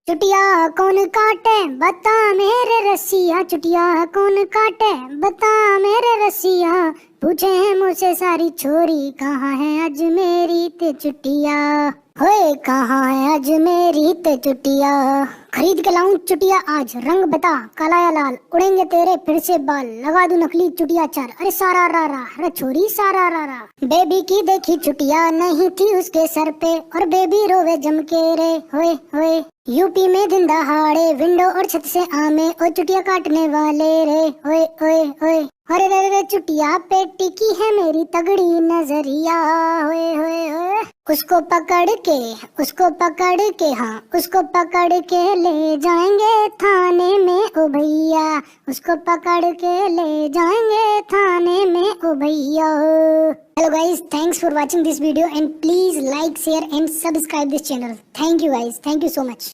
चुटिया कौन काटे बता मेरे रसिया, चुटिया कौन काटे बता मेरे रसिया। पूछे मुझसे सारी छोरी कहाँ है आज मेरी ते चुटिया। होए कहाँ है आज मेरी ते चुटिया। खरीद के लाऊं चुटिया आज, रंग बता काला या लाल। उड़ेंगे तेरे फिर से बाल, लगा दूं नकली चुटिया चार। अरे सारा रा रा, अरे छोरी सारा रा रा। बेबी की देखी चुटिया नहीं थी उसके सर पे, और बेबी रोवे जम के रे। होए होए यूपी में दिन दहाड़े विंडो और छत से आमे और चुटिया काटने वाले रे। ओए ओए ओए अरे रे रे चुटिया पे टिकी है मेरी तगड़ी नजरिया। ओए ओए ओए उसको पकड़ के हाँ उसको पकड़ के ले जाएंगे थाने में ओ भैया। उसको पकड़ के ले जाएंगे थाने में ओ भैया। Hello guys, thanks for watching this video and please like, share and subscribe this channel. Thank you guys, thank you so much.